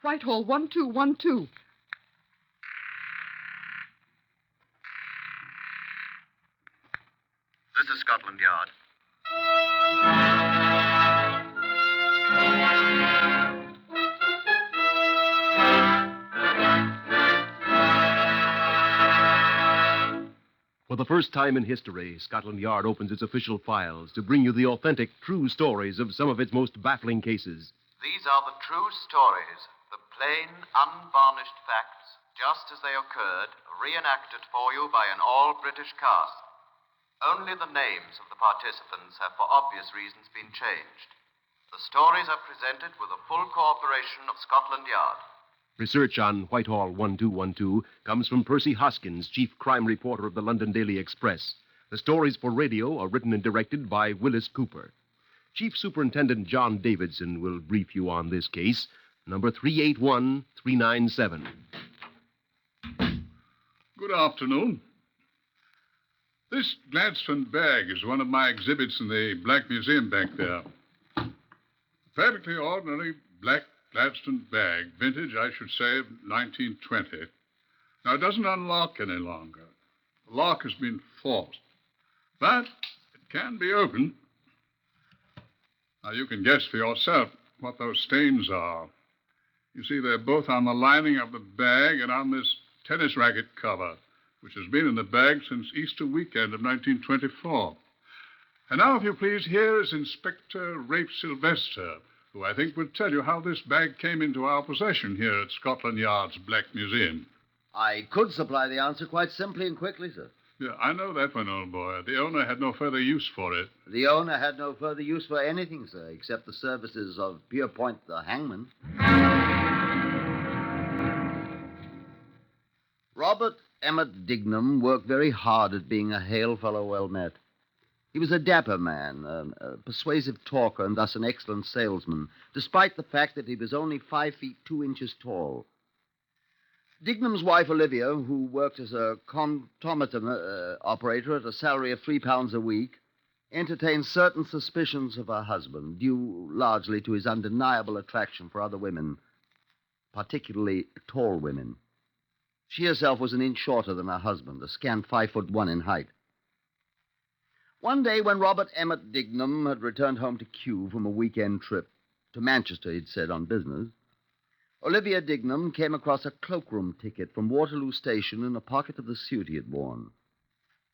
Whitehall, 1212. This is Scotland Yard. For the first time in history, Scotland Yard opens its official files to bring you the authentic, true stories of some of its most baffling cases. These are the true stories, the plain, unvarnished facts, just as they occurred, reenacted for you by an all-British cast. Only the names of the participants have, for obvious reasons, been changed. The stories are presented with the full cooperation of Scotland Yard. Research on Whitehall 1212 comes from Percy Hoskins, chief crime reporter of the London Daily Express. The stories for radio are written and directed by Willis Cooper. Chief Superintendent John Davidson will brief you on this case, number 381397. Good afternoon. This Gladstone bag is one of my exhibits in the Black Museum back there. Perfectly ordinary black Gladstone bag, vintage, I should say, of 1920. Now, it doesn't unlock any longer. The lock has been forced. But it can be opened. Now, you can guess for yourself what those stains are. You see, they're both on the lining of the bag and on this tennis racket cover, which has been in the bag since Easter weekend of 1924. And now, if you please, here is Inspector Rafe Sylvester, who I think will tell you how this bag came into our possession here at Scotland Yard's Black Museum. I could supply the answer quite simply and quickly, sir. Yeah, I know that one, old boy. The owner had no further use for it. The owner had no further use for anything, sir, except the services of Pierpoint the hangman. Robert Emmett Dignam worked very hard at being a hail fellow well met. He was a dapper man, a persuasive talker, and thus an excellent salesman, despite the fact that he was only 5 feet 2 inches tall. Dignam's wife, Olivia, who worked as a comptometer operator at a salary of £3 a week, entertained certain suspicions of her husband, due largely to his undeniable attraction for other women, particularly tall women. She herself was an inch shorter than her husband, a scant 5'1" in height. One day, when Robert Emmett Dignam had returned home to Kew from a weekend trip, to Manchester, he'd said, on business, Olivia Dignam came across a cloakroom ticket from Waterloo Station in a pocket of the suit he had worn.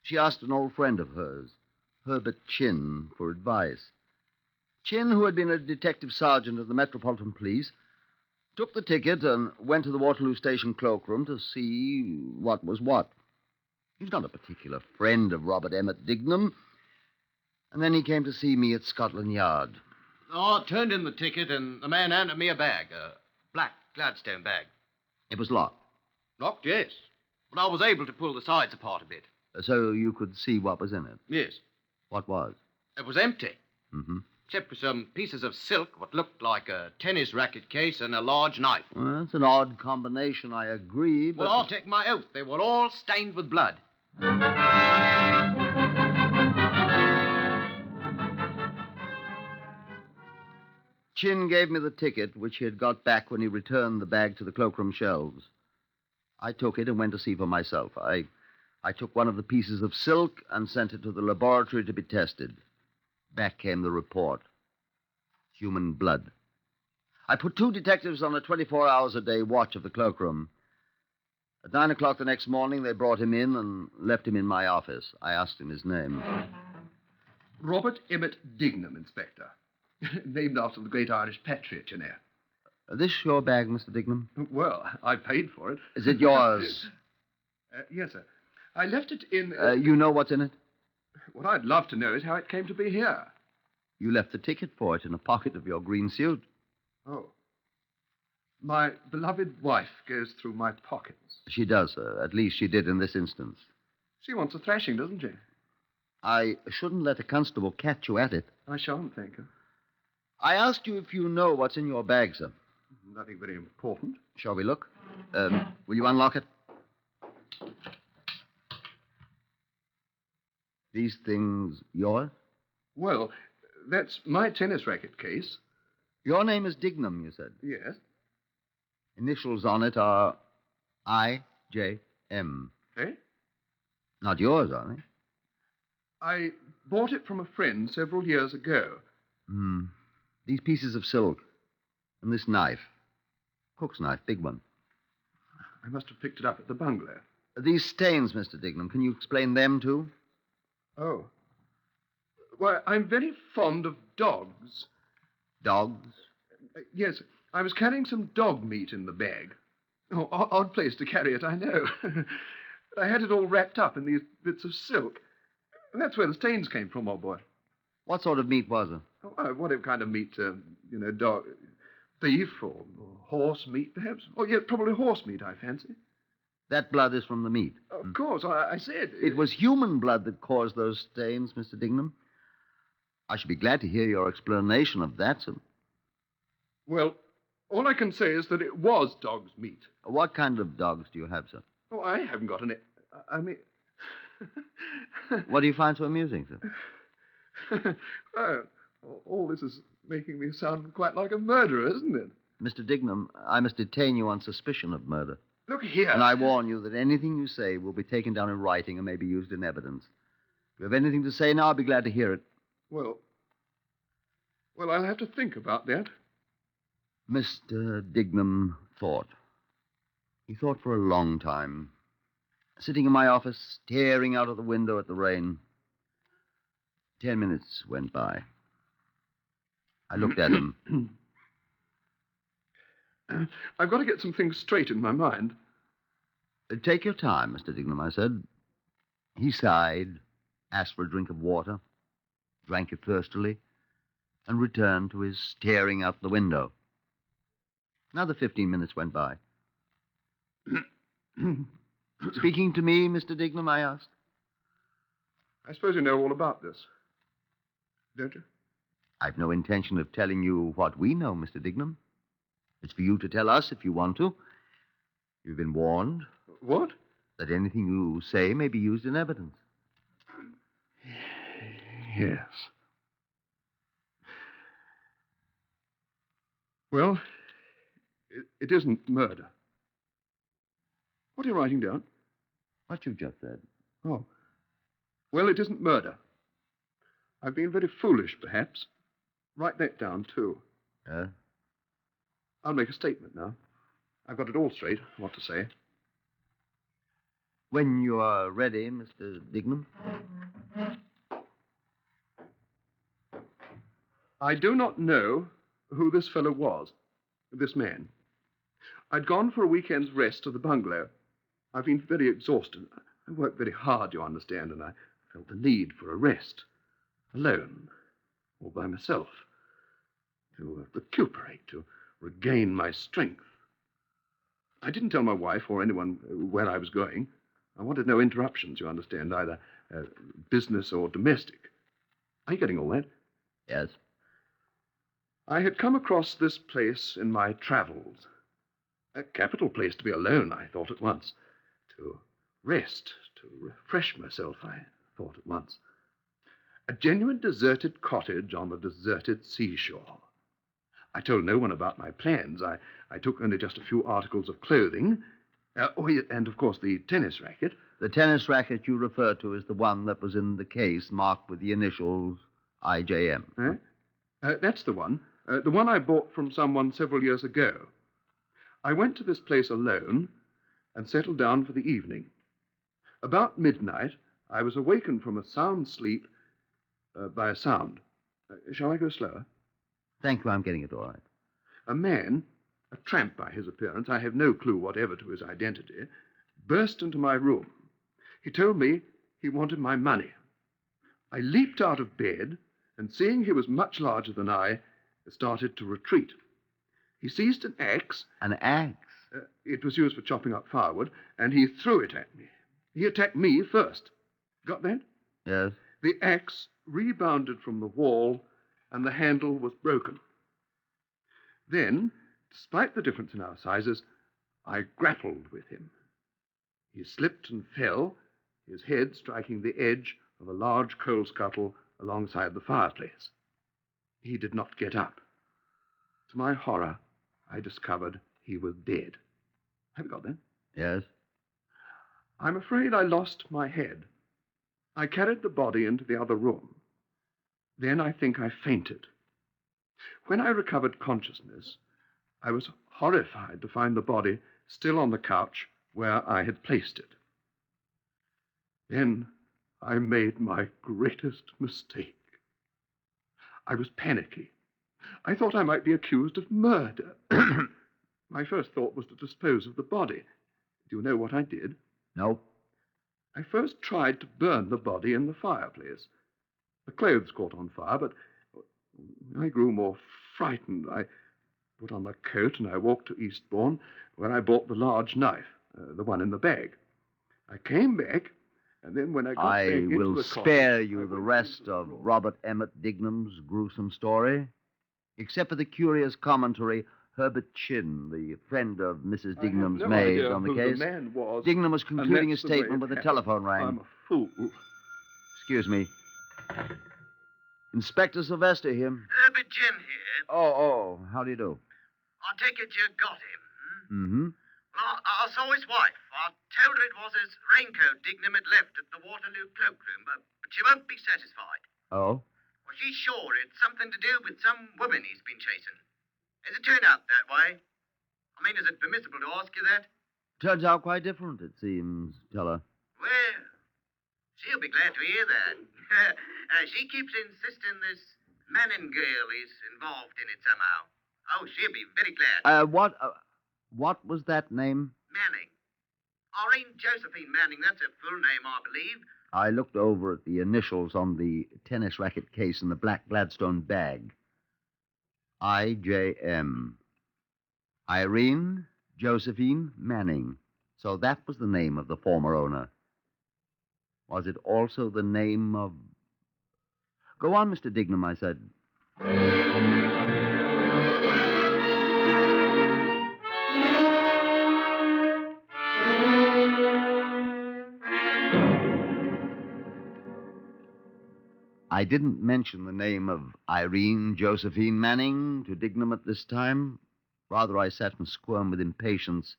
She asked an old friend of hers, Herbert Chin, for advice. Chin, who had been a detective sergeant of the Metropolitan Police, took the ticket and went to the Waterloo Station cloakroom to see what was what. He was not a particular friend of Robert Emmett Dignam, and then he came to see me at Scotland Yard. Oh, I turned in the ticket, and the man handed me a bag, a black Gladstone bag. It was locked. Locked, yes. But I was able to pull the sides apart a bit. So you could see what was in it? Yes. What was? It was empty. Mm-hmm. Except for some pieces of silk, what looked like a tennis racket case and a large knife. Well, that's an odd combination, I agree, but... Well, I'll take my oath. They were all stained with blood. Chin gave me the ticket, which he had got back when he returned the bag to the cloakroom shelves. I took it and went to see for myself. I took one of the pieces of silk and sent it to the laboratory to be tested. Back came the report. Human blood. I put 2 detectives on a 24 hours a day watch of the cloakroom. At 9 o'clock the next morning, they brought him in and left him in my office. I asked him his name. Robert Emmett Dignam, Inspector. Named after the great Irish patriot, you know. This your bag, Mr. Dignam? Well, I paid for it. Is it yours? Yes, sir. I left it in... You know what's in it? What I'd love to know is how it came to be here. You left the ticket for it in a pocket of your green suit. Oh. My beloved wife goes through my pockets. She does, sir. At least she did in this instance. She wants a thrashing, doesn't she? I shouldn't let a constable catch you at it. I shan't, thank you. I asked you if you know what's in your bag, sir. Nothing very important. Shall we look? Will you unlock it? These things yours? Well, that's my tennis racket case. Your name is Dignam, you said. Yes. Initials on it are I.J.M. Eh? Not yours, are they? I bought it from a friend several years ago. These pieces of silk. And this knife. Cook's knife, big one. I must have picked it up at the bungalow. These stains, Mr. Dignam, can you explain them too? Oh. Why, I'm very fond of dogs. Dogs? Yes, I was carrying some dog meat in the bag. Oh, odd place to carry it, I know. I had it all wrapped up in these bits of silk. And that's where the stains came from, old boy. What sort of meat was it? Oh, whatever kind of meat, dog, beef or horse meat, perhaps. Oh, yeah, probably horse meat, I fancy. That blood is from the meat. Of course, I said. It was human blood that caused those stains, Mr. Dignam. I should be glad to hear your explanation of that, sir. Well, all I can say is that it was dog's meat. What kind of dogs do you have, sir? Oh, I haven't got any. I mean... What do you find so amusing, sir? All this is making me sound quite like a murderer, isn't it? Mr. Dignam, I must detain you on suspicion of murder. Look here. And I warn you that anything you say will be taken down in writing and may be used in evidence. If you have anything to say now, I'll be glad to hear it. Well, I'll have to think about that. Mr. Dignam thought. He thought for a long time. Sitting in my office, staring out of the window at the rain. 10 minutes went by. I looked at him. I've got to get some things straight in my mind. Take your time, Mr. Dignam, I said. He sighed, asked for a drink of water, drank it thirstily, and returned to his staring out the window. Another 15 minutes went by. Speaking to me, Mr. Dignam, I asked. I suppose you know all about this, don't you? I've no intention of telling you what we know, Mr. Dignam. It's for you to tell us if you want to. You've been warned. What? That anything you say may be used in evidence. Yes. Well, it isn't murder. What are you writing down? What you've just said. Oh. Well, it isn't murder. I've been very foolish, perhaps. Write that down, too. I'll make a statement now. I've got it all straight, what to say. When you are ready, Mr. Dignam. I do not know who this fellow was, this man. I'd gone for a weekend's rest to the bungalow. I've been very exhausted. I worked very hard, you understand, and I felt the need for a rest. Alone, all by myself. To recuperate, to regain my strength. I didn't tell my wife or anyone where I was going. I wanted no interruptions, you understand, either business or domestic. Are you getting all that? Yes. I had come across this place in my travels. A capital place to be alone, I thought at once. To rest, to refresh myself, I thought at once. A genuine deserted cottage on the deserted seashore. I told no one about my plans. I took only just a few articles of clothing. And, of course, the tennis racket. The tennis racket you refer to is the one that was in the case marked with the initials IJM. That's the one. The one I bought from someone several years ago. I went to this place alone and settled down for the evening. About midnight, I was awakened from a sound sleep by a sound. Shall I go slower? Thank you, I'm getting it all right. A man, a tramp by his appearance, I have no clue whatever to his identity, burst into my room. He told me he wanted my money. I leaped out of bed, and seeing he was much larger than I, started to retreat. He seized an axe. An axe? It was used for chopping up firewood, and he threw it at me. He attacked me first. Got that? Yes. The axe rebounded from the wall, and the handle was broken. Then, despite the difference in our sizes, I grappled with him. He slipped and fell, his head striking the edge of a large coal scuttle alongside the fireplace. He did not get up. To my horror, I discovered he was dead. Have you got that? Yes? I'm afraid I lost my head. I carried the body into the other room. Then I think I fainted. When I recovered consciousness, I was horrified to find the body still on the couch where I had placed it. Then I made my greatest mistake. I was panicky. I thought I might be accused of murder. My first thought was to dispose of the body. Do you know what I did? No. I first tried to burn the body in the fireplace. The clothes caught on fire, but I grew more frightened. I put on the coat and I walked to Eastbourne, where I bought the large knife, the one in the bag. I came back, and then when I got back I into will the cottage, spare I you went the into rest the of room. Robert Emmett Dignam's gruesome story, except for the curious commentary Herbert Chin, the friend of Mrs. I have Dignam's no made idea on the who case. the man was, Dignam was and concluding his that's the way statement it when the happened. telephone rang. I'm a fool. Excuse me. Inspector Sylvester here. Herbert Jim here. Oh, how do you do? I take it you got him. Mm-hmm. Well, I saw his wife. I told her it was his raincoat Dignam had left at the Waterloo cloakroom, but she won't be satisfied. Oh? Well, she's sure it's something to do with some woman he's been chasing. Has it turned out that way? I mean, is it permissible to ask you that? Turns out quite different, it seems, Teller. Well, she'll be glad to hear that. She keeps insisting this Manning girl is involved in it somehow. Oh, she'll be very glad. What was that name? Manning. Irene Josephine Manning, that's her full name, I believe. I looked over at the initials on the tennis racket case in the black Gladstone bag. IJM. Irene Josephine Manning. So that was the name of the former owner. Was it also the name of... Go on, Mr. Dignam, I said. I didn't mention the name of Irene Josephine Manning to Dignam at this time. Rather, I sat and squirmed with impatience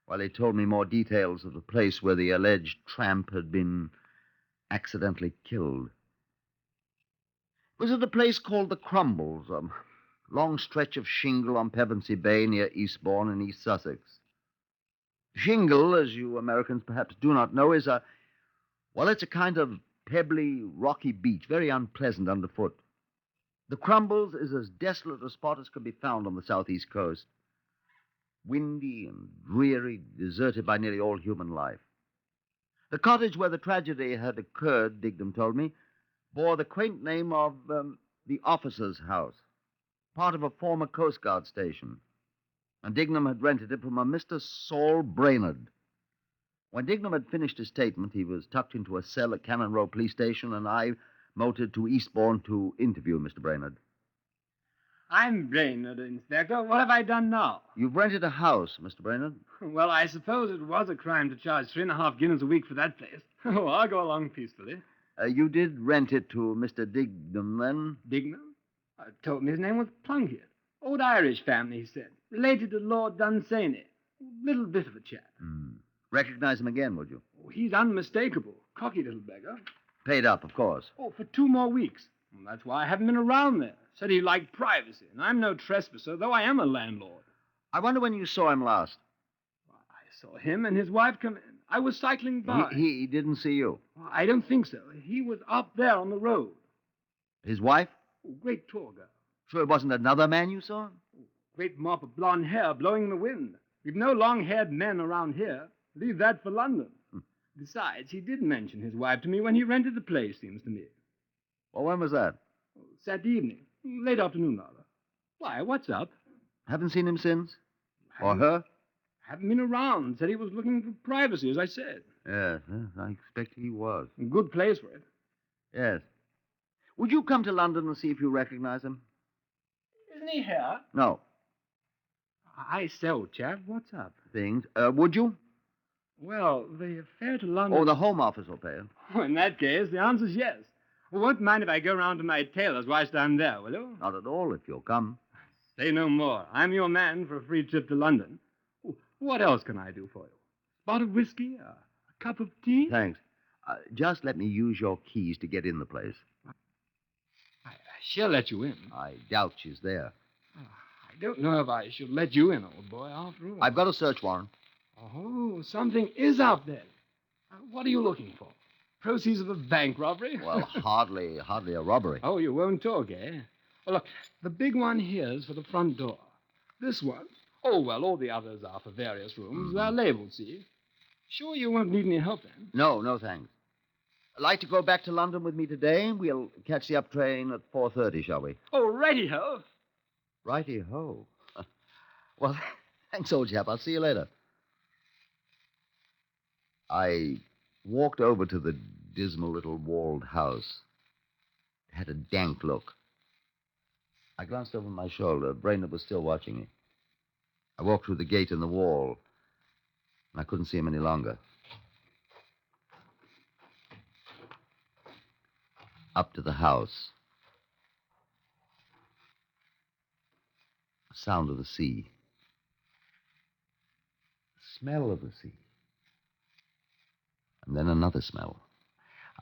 while he told me more details of the place where the alleged tramp had been accidentally killed. It was at a place called the Crumbles, a long stretch of shingle on Pevensey Bay near Eastbourne in East Sussex. Shingle, as you Americans perhaps do not know, it's a kind of pebbly, rocky beach, very unpleasant underfoot. The Crumbles is as desolate a spot as can be found on the southeast coast. Windy and dreary, deserted by nearly all human life. The cottage where the tragedy had occurred, Dignam told me, bore the quaint name of the officer's house, part of a former Coast Guard station. And Dignam had rented it from a Mr. Saul Brainerd. When Dignam had finished his statement, he was tucked into a cell at Cannon Row Police Station, and I motored to Eastbourne to interview Mr. Brainerd. I'm Brainerd, Inspector. What have I done now? You've rented a house, Mr. Brainerd. Well, I suppose it was a crime to charge 3.5 guineas a week for that place. Oh, I'll go along peacefully. You did rent it to Mr. Dignam, then? Dignam? Told me his name was Plunkett. Old Irish family, he said. Related to Lord Dunsany. Little bit of a chap. Recognize him again, would you? Oh, he's unmistakable. Cocky little beggar. Paid up, of course. Oh, for 2 more weeks. Well, that's why I haven't been around there. Said he liked privacy, and I'm no trespasser, though I am a landlord. I wonder when you saw him last. I saw him and his wife come in. I was cycling by. He didn't see you. I don't think so. He was up there on the road. His wife? Oh, great tall girl. Sure it wasn't another man you saw? Great mop of blonde hair blowing in the wind. We've no long-haired men around here. Leave that for London. Besides, he did mention his wife to me when he rented the place, seems to me. Well, when was that? Saturday evening. Late afternoon, rather. Why, what's up? Haven't seen him since? Or her? Haven't been around. Said he was looking for privacy, as I said. Yes, I expect he was. A good place for it. Yes. Would you come to London and see if you recognize him? Isn't he here? No. I say, old chap, what's up? Things. Would you? Well, the fare to London... Oh, the Home Office will pay it. Oh, in that case, the answer's yes. Well, won't mind if I go round to my tailor's whilst I'm there, will you? Not at all, if you'll come. Say no more. I'm your man for a free trip to London. What else can I do for you? Bottle of whiskey? A cup of tea? Thanks. Just let me use your keys to get in the place. She'll let you in. I doubt she's there. I don't know if I should let you in, old boy, after all. I've got a search warrant. Oh, something is out there. What are you looking for? Proceeds of a bank robbery? Well, hardly a robbery. Oh, you won't talk, eh? Well, look, the big one here's for the front door. This one? Oh, well, all the others are for various rooms. They're labeled, see? Sure you won't need any help, then? No, thanks. Like to go back to London with me today? We'll catch the up train at 4:30, shall we? Oh, righty-ho. Righty-ho. Well, thanks, old chap. I'll see you later. I walked over to the dismal little walled house. It had a dank look. I glanced over my shoulder. Brainerd was still watching me. I walked through the gate in the wall, and I couldn't see him any longer. Up to the house. The sound of the sea. The smell of the sea. And then another smell.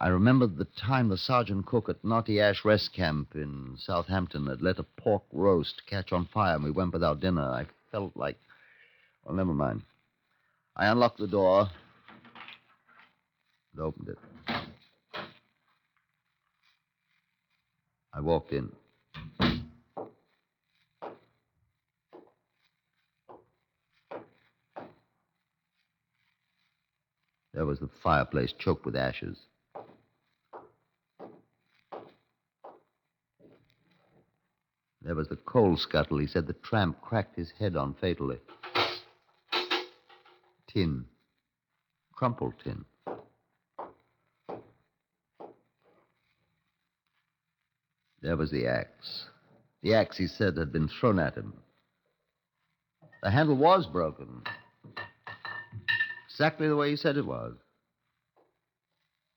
I remembered the time the sergeant cook at Knotty Ash Rest Camp in Southampton had let a pork roast catch on fire, and we went without dinner. I felt like... Well, never mind. I unlocked the door and opened it. I walked in. There was the fireplace choked with ashes. There was the coal scuttle he said the tramp cracked his head on fatally. Tin. Crumpled tin. There was the axe. The axe, he said, had been thrown at him. The handle was broken. Exactly the way he said it was.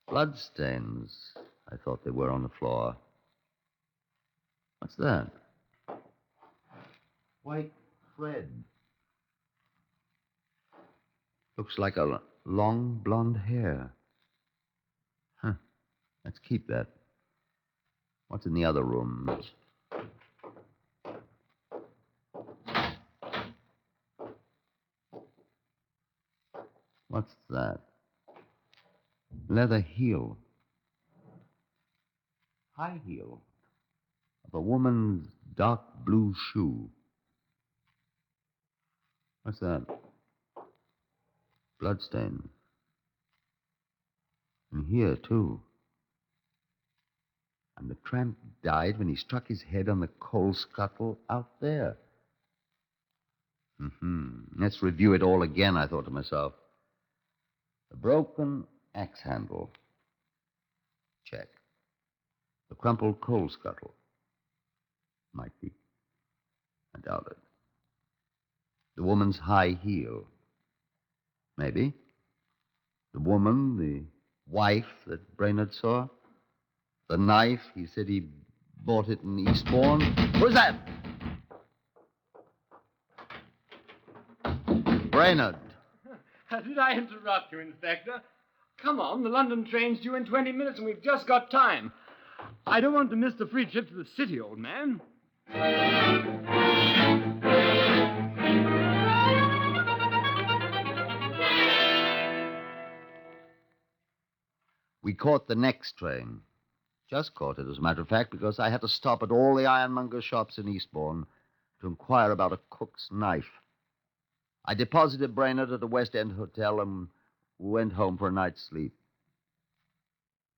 Bloodstains, I thought they were on the floor. What's that? White thread. Looks like a long blonde hair. Huh. Let's keep that. What's in the other rooms? What's that? Leather heel. High heel. Of a woman's dark blue shoe. What's that? Bloodstain. And here, too. And the tramp died when he struck his head on the coal scuttle out there. Let's review it all again, I thought to myself. The broken axe handle. Check. The crumpled coal scuttle. Might be. I doubt it. The woman's high heel. Maybe. The woman, the wife that Brainerd saw. The knife, he said he bought it in Eastbourne. Who's that? Brainerd. Did I interrupt you, Inspector? Come on, the London train's due in 20 minutes, and we've just got time. I don't want to miss the free trip to the city, old man. We caught the next train. Just caught it, as a matter of fact, because I had to stop at all the ironmonger shops in Eastbourne to inquire about a cook's knife. I deposited Brainerd at a West End hotel and went home for a night's sleep.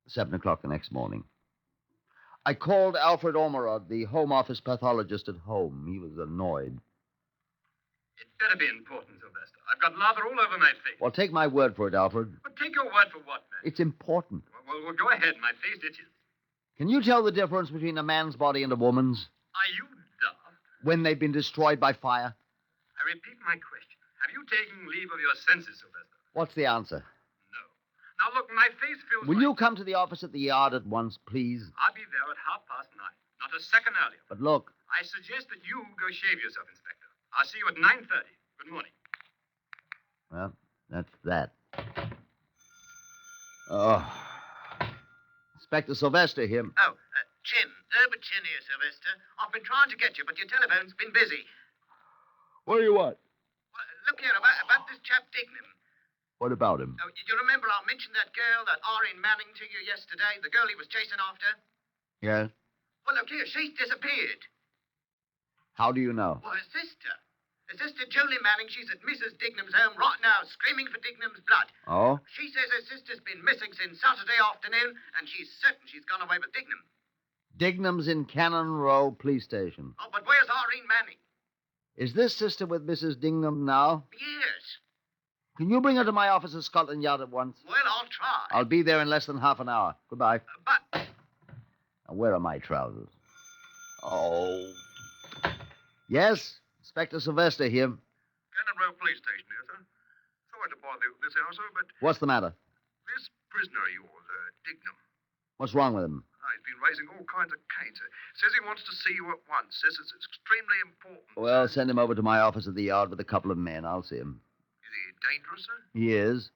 7 o'clock the next morning. I called Alfred Ormerod, the Home Office pathologist at home. He was annoyed. It better be important, Sylvester. I've got lather all over my face. Well, take my word for it, Alfred. But take your word for what, man? It's important. Well, go ahead. My face itches. Can you tell the difference between a man's body and a woman's? Are you daft? When they've been destroyed by fire? I repeat my question. Have you taken leave of your senses, Sylvester? What's the answer? No. Now, look, my face feels Will like... you come to the office at the Yard at once, please? I'll be there at 9:30. Not a second earlier. But look, I suggest that you go shave yourself, Inspector. I'll see you at 9:30. Good morning. Well, that's that. Oh. Inspector Sylvester here. Oh, Chin. Herbert Chin here, Sylvester. I've been trying to get you, but your telephone's been busy. What do you want? Well, look here, about this chap Dignam. What about him? Oh, you remember I mentioned that girl, that Irene Manning, to you yesterday? The girl he was chasing after? Yes? Well, look here, she's disappeared. How do you know? Well, her sister. Her sister, Julie Manning, she's at Mrs. Dignam's home right now, screaming for Dignam's blood. Oh? She says her sister's been missing since Saturday afternoon, and she's certain she's gone away with Dignam. Dignam's in Cannon Row Police Station. Oh, but where's Irene Manning? Is this sister with Mrs. Dignam now? Yes. Can you bring her to my office at Scotland Yard at once? Well, I'll try. I'll be there in less than half an hour. Goodbye. But... Now, where are my trousers? Oh. Yes? Inspector Sylvester here. Cannon Row Police Station here, sir. Sorry to bother you this hour, sir, but What's the matter? this prisoner of yours, Dignam, What's wrong with him? he's been raising all kinds of canes. Says he wants to see you at once. Says it's extremely important. Well, send him over to my office at the yard with a couple of men. I'll see him. Is he dangerous, sir? He is.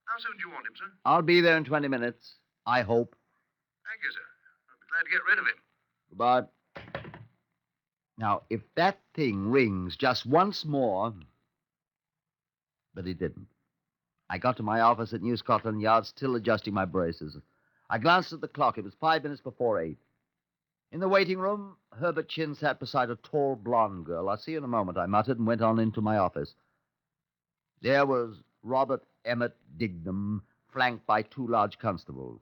How soon do you want him, sir? I'll be there in 20 minutes. I hope. Thank you, sir. I'll be glad to get rid of him. Goodbye. Now, if that thing rings just once more... But it didn't. I got to my office at New Scotland Yard, still adjusting my braces. I glanced at the clock. It was 5 minutes before 8. In the waiting room, Herbert Chin sat beside a tall, blonde girl. I'll see you in a moment, I muttered, and went on into my office. There was Robert Emmett Dignam, flanked by 2 large constables.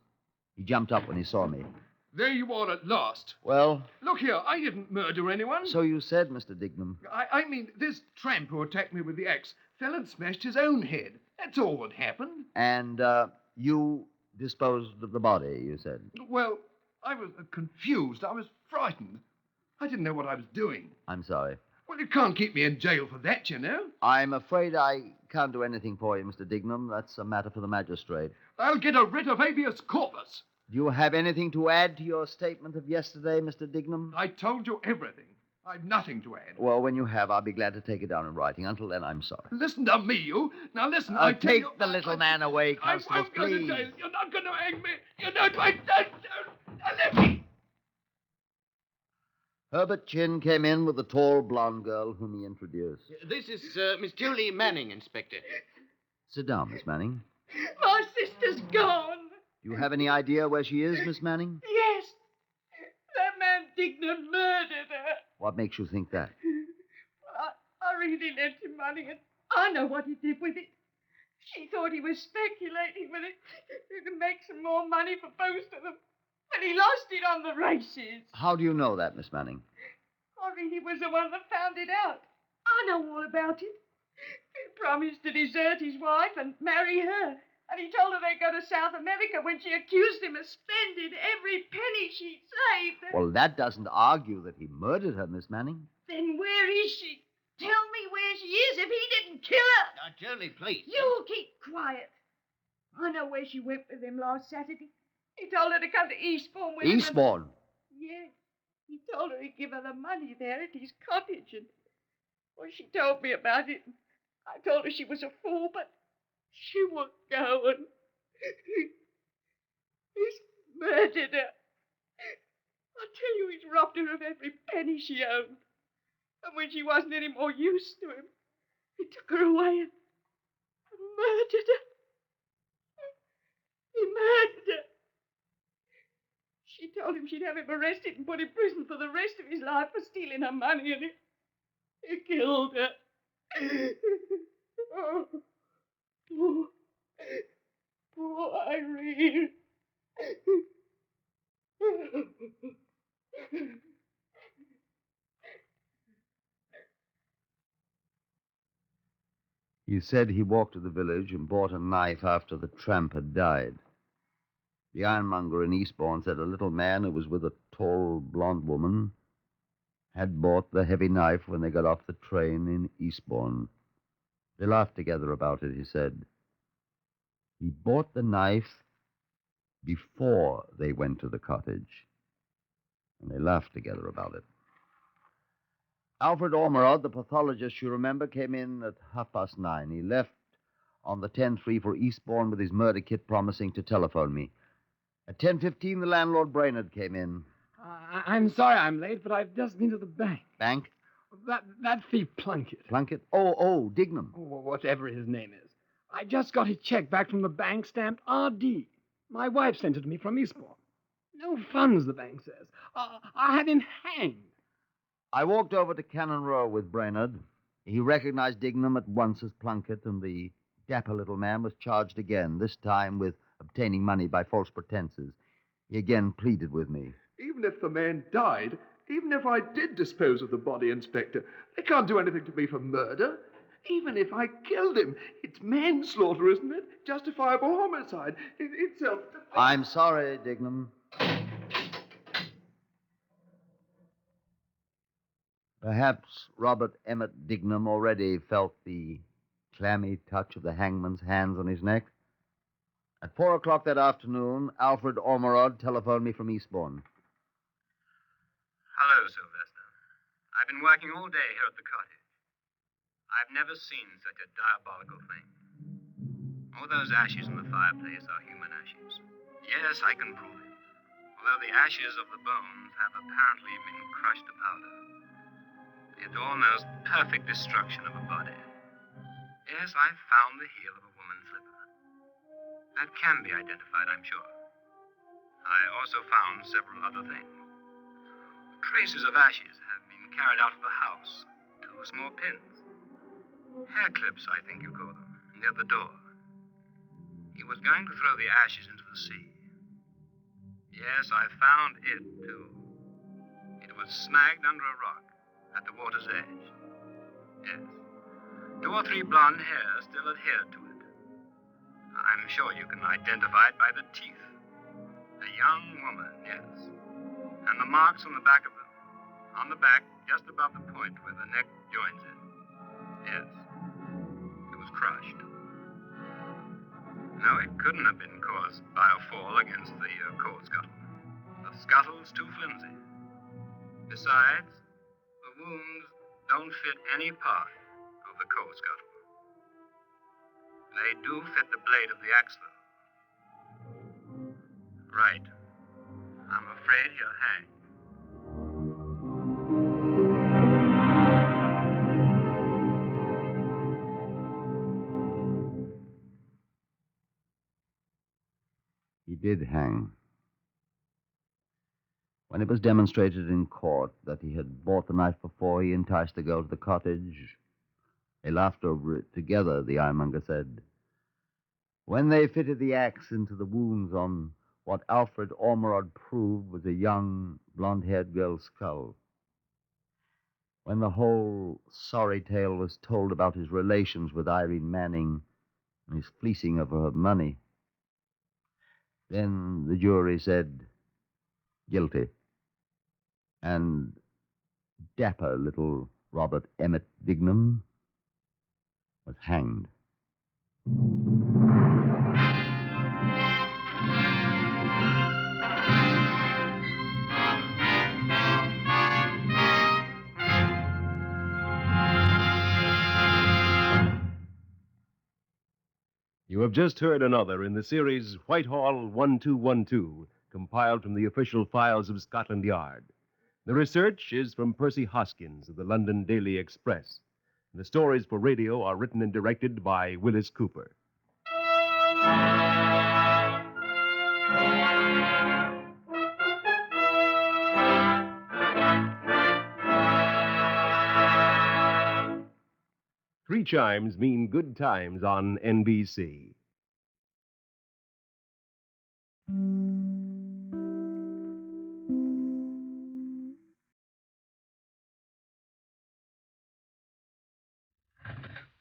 He jumped up when he saw me. There you are at last. Well, Look here, I didn't murder anyone. so you said, Mr. Dignam. I mean, this tramp who attacked me with the axe fell and smashed his own head. That's all that happened. And, you disposed of the body, you said. Well, I was confused. I was frightened. I didn't know what I was doing. I'm sorry. Well, you can't keep me in jail for that, you know. I'm afraid I can't do anything for you, Mr. Dignam. That's a matter for the magistrate. I'll get a writ of habeas corpus. Do you have anything to add to your statement of yesterday, Mr. Dignam? I told you everything. I've nothing to add. Well, when you have, I'll be glad to take it down in writing. Until then, I'm sorry. Listen to me, you. Now listen, I tell Take you... the little man away, I'm Constable, going to please. jail. You're not going to hang me. You know, don't let me. Herbert Chin came in with the tall blonde girl whom he introduced. This is Miss Julie Manning, Inspector. Sit down, Miss Manning. My sister's gone. Do you have any idea where she is, Miss Manning? Yes. That man Dignam murdered her. What makes you think that? I really lent him money, and I know what he did with it. She thought he was speculating with it to make some more money for both of them. And he lost it on the races. How do you know that, Miss Manning? I really was the one that found it out. I know all about it. He promised to desert his wife and marry her. And he told her they'd go to South America when she accused him of spending every penny she'd saved. Well, that doesn't argue that he murdered her, Miss Manning. Then where is she? Tell me where she is if he didn't kill her. Now, Julie, please. You keep quiet. I know where she went with him last Saturday. He told her to come to Eastbourne with him. Eastbourne? Yes. He told her he'd give her the money there at his cottage. And, well, she told me about it. I told her she was a fool, but she wouldn't go. And he's murdered her. I tell you, he's robbed her of every penny she owned. And when she wasn't any more use to him, he took her away and murdered her. He murdered her. She told him she'd have him arrested and put in prison for the rest of his life for stealing her money, and he killed her. Oh, poor Irene. He said he walked to the village and bought a knife after the tramp had died. The ironmonger in Eastbourne said a little man who was with a tall, blonde woman had bought the heavy knife when they got off the train in Eastbourne. They laughed together about it, he said. He bought the knife before they went to the cottage, and they laughed together about it. Alfred Ormerod, the pathologist, you remember, came in at 9:30. He left on the 10:03 for Eastbourne with his murder kit, promising to telephone me. At 10:15, the landlord Brainerd came in. I'm sorry I'm late, but I've just been to the bank. Bank? That thief Plunkett. Plunkett? Oh, Dignam. Oh, whatever his name is. I just got his check back from the bank stamped R.D. My wife sent it to me from Eastbourne. No funds, the bank says. I had him hanged. I walked over to Cannon Row with Brainerd. He recognized Dignam at once as Plunkett, and the dapper little man was charged again, this time with obtaining money by false pretenses. He again pleaded with me. Even if the man died, even if I did dispose of the body, Inspector, they can't do anything to me for murder. Even if I killed him, it's manslaughter, isn't it? Justifiable homicide. It's self-defense. I'm sorry, Dignam. Perhaps Robert Emmett Dignam already felt the clammy touch of the hangman's hands on his neck. At 4:00 that afternoon, Alfred Ormerod telephoned me from Eastbourne. Hello, Sylvester. I've been working all day here at the cottage. I've never seen such a diabolical thing. All those ashes in the fireplace are human ashes. Yes, I can prove it. Although the ashes of the bones have apparently been crushed to powder. It almost perfect destruction of a body. Yes, I've found the heel of a woman's slipper. That can be identified, I'm sure. I also found several other things. Traces of ashes have been carried out of the house. 2 small pins. Hair clips, I think you call them, near the door. He was going to throw the ashes into the sea. Yes, I found it, too. It was snagged under a rock at the water's edge. Yes. 2 or 3 blonde hairs still adhered to it. I'm sure you can identify it by the teeth. A young woman, yes. And the marks on the back of them. On the back, just above the point where the neck joins it. Yes. It was crushed. No, it couldn't have been caused by a fall against the coal scuttle. The scuttle's too flimsy. Besides, the wounds don't fit any part of the coal scuttle. They do fit the blade of the axe, though. Right. I'm afraid he'll hang. He did hang. When it was demonstrated in court that he had bought the knife before he enticed the girl to the cottage, they laughed over it together, the ironmonger said. When they fitted the axe into the wounds on what Alfred Ormerod proved was a young, blonde-haired girl's skull, when the whole sorry tale was told about his relations with Irene Manning and his fleecing of her money, then the jury said, guilty. And dapper little Robert Emmett Dignam was hanged. You have just heard another in the series Whitehall 1212, compiled from the official files of Scotland Yard. The research is from Percy Hoskins of the London Daily Express. The stories for radio are written and directed by Willis Cooper. Three chimes mean good times on NBC.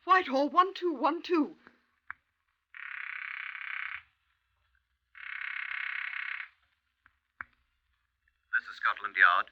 Whitehall 1212. This is Scotland Yard.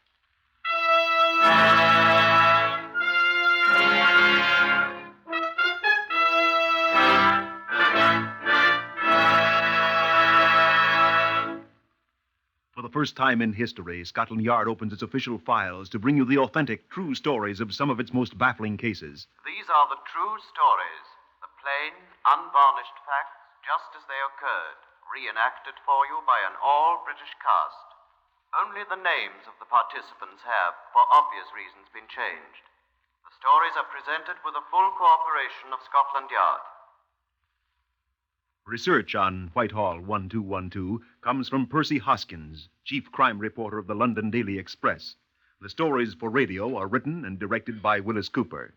For the first first time in history, Scotland Yard opens its official files to bring you the authentic, true stories of some of its most baffling cases. These are the true stories, the plain, unvarnished facts, just as they occurred, reenacted for you by an all-British cast. Only the names of the participants have, for obvious reasons, been changed. The stories are presented with the full cooperation of Scotland Yard. Research on Whitehall 1212 comes from Percy Hoskins, chief crime reporter of the London Daily Express. The stories for radio are written and directed by Willis Cooper.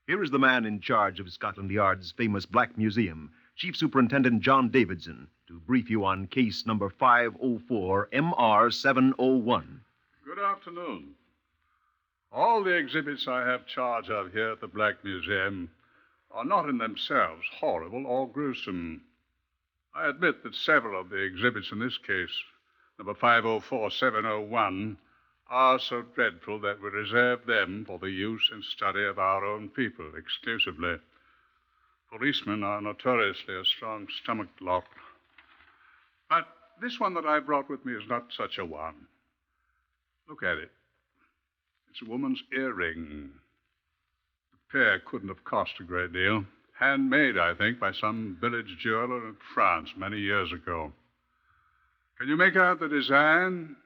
Here is the man in charge of Scotland Yard's famous Black Museum, Chief Superintendent John Davidson, to brief you on case number 504 MR701. Good afternoon. All the exhibits I have charge of here at the Black Museum are not in themselves horrible or gruesome. I admit that several of the exhibits in this case, number 504701, are so dreadful that we reserve them for the use and study of our own people exclusively. Policemen are notoriously a strong-stomached lot. But this one that I brought with me is not such a one. Look at it. It's a woman's earring. The pair couldn't have cost a great deal. Handmade, I think, by some village jeweler in France many years ago. Can you make out the design?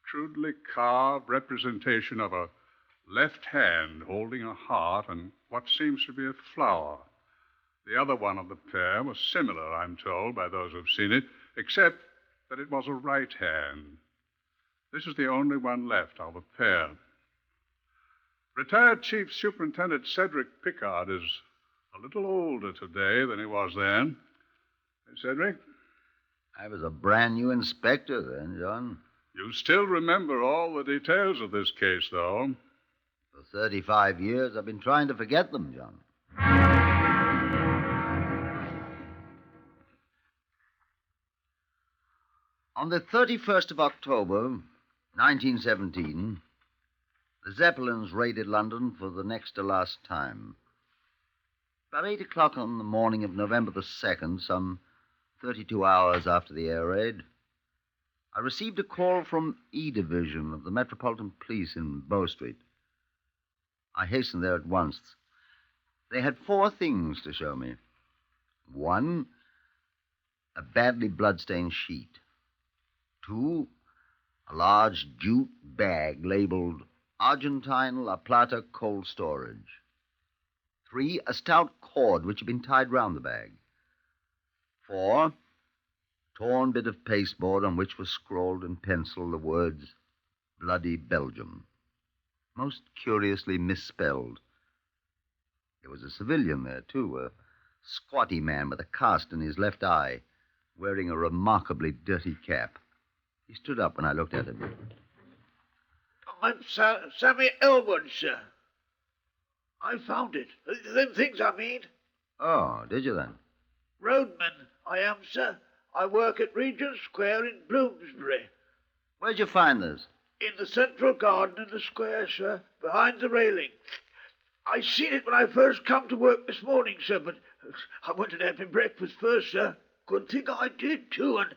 Crudely carved representation of a left hand holding a heart and what seems to be a flower. The other one of the pair was similar, I'm told, by those who've seen it, except that it was a right hand. This is the only one left of the pair. Retired Chief Superintendent Cedric Pickard is a little older today than he was then. Hey, Cedric? I was a brand new inspector then, John. You still remember all the details of this case, though. For 35 years, I've been trying to forget them, John. On the 31st of October, 1917, the Zeppelins raided London for the next to last time. About 8 o'clock on the morning of November the 2nd, some 32 hours after the air raid, I received a call from E Division of the Metropolitan Police in Bow Street. I hastened there at once. They had 4 things to show me. 1, a badly bloodstained sheet. 2, a large jute bag labeled Argentine La Plata Cold Storage. 3, a stout cord which had been tied round the bag. 4, torn bit of pasteboard on which was scrawled in pencil the words, Bloody Belgian. Most curiously misspelled. There was a civilian there, too, a squatty man with a cast in his left eye, wearing a remarkably dirty cap. He stood up when I looked at him. I'm Sammy Elwood, sir. I found it. Them things, I mean. Oh, did you then? Roadman, I am, sir. I work at Regent Square in Bloomsbury. Where'd you find this? In the central garden in the square, sir, behind the railing. I seen it when I first come to work this morning, sir, but I went and had my breakfast first, sir. Good thing I did, too, and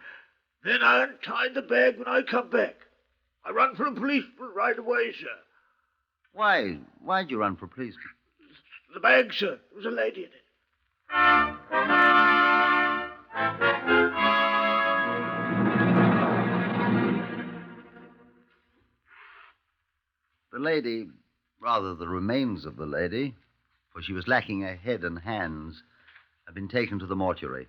then I untied the bag when I come back. I run for a policeman right away, sir. Why'd you run for policeman? The bag, sir. There was a lady in it. The lady, rather the remains of the lady, for she was lacking a head and hands, had been taken to the mortuary.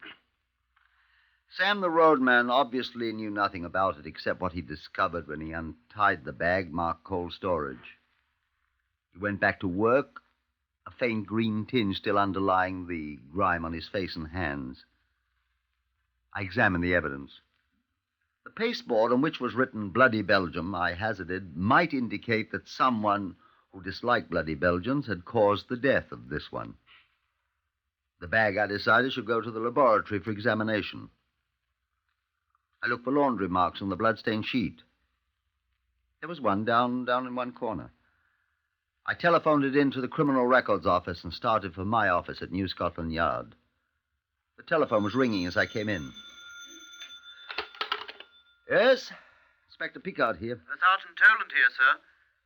Sam, the roadman, obviously knew nothing about it except what he discovered when he untied the bag marked cold storage. He went back to work, a faint green tinge still underlying the grime on his face and hands. I examined the evidence. The pasteboard on which was written Bloody Belgian, I hazarded, might indicate that someone who disliked Bloody Belgians had caused the death of this one. The bag, I decided, should go to the laboratory for examination. I looked for laundry marks on the bloodstained sheet. There was one down in one corner. I telephoned it in to the Criminal Records Office and started for my office at New Scotland Yard. The telephone was ringing as I came in. Yes? Inspector Picard here. Sergeant Toland here, sir.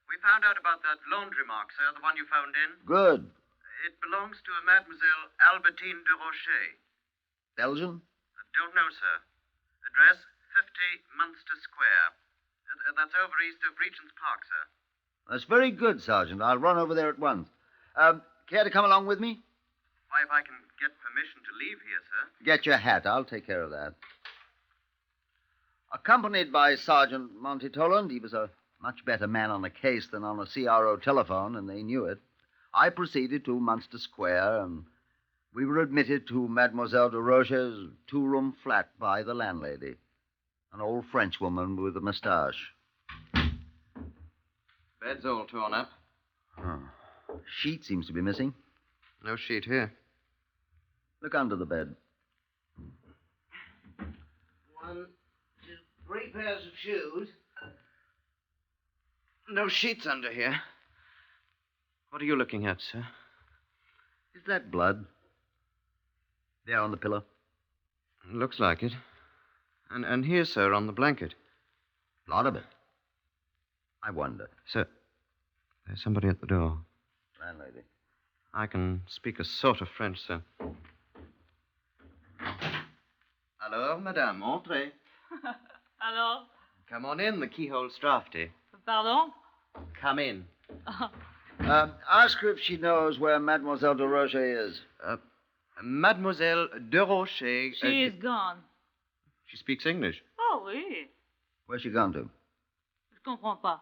We found out about that laundry mark, sir, the one you phoned in. Good. It belongs to a Mademoiselle Albertine de Rocher. Belgian? Don't know, sir. Address 50 Munster Square. That's over east of Regent's Park, sir. That's very good, Sergeant. I'll run over there at once. Care to come along with me? Why, if I can get permission to leave here, sir. Get your hat. I'll take care of that. Accompanied by Sergeant Monty Toland, he was a much better man on a case than on a CRO telephone, and they knew it. I proceeded to Munster Square, and we were admitted to Mademoiselle de Rocher's two-room flat by the landlady, an old Frenchwoman with a moustache. Bed's all torn up. Oh. Sheet seems to be missing. No sheet here. Look under the bed. 1, 2, 3 pairs of shoes. No sheets under here. What are you looking at, sir? Is that blood? There on the pillow. Looks like it. And here, sir, on the blanket. A lot of it. I wonder. Sir, there's somebody at the door. Landlady. I can speak a sort of French, sir. Alors, madame, entrez. Alors? Come on in, the keyhole's drafty. Pardon? Come in. Ask her if she knows where Mademoiselle de Rocher is. Mademoiselle de Rocher... She is gone. She speaks English. Oh, oui. Where's she gone to? Je comprends pas.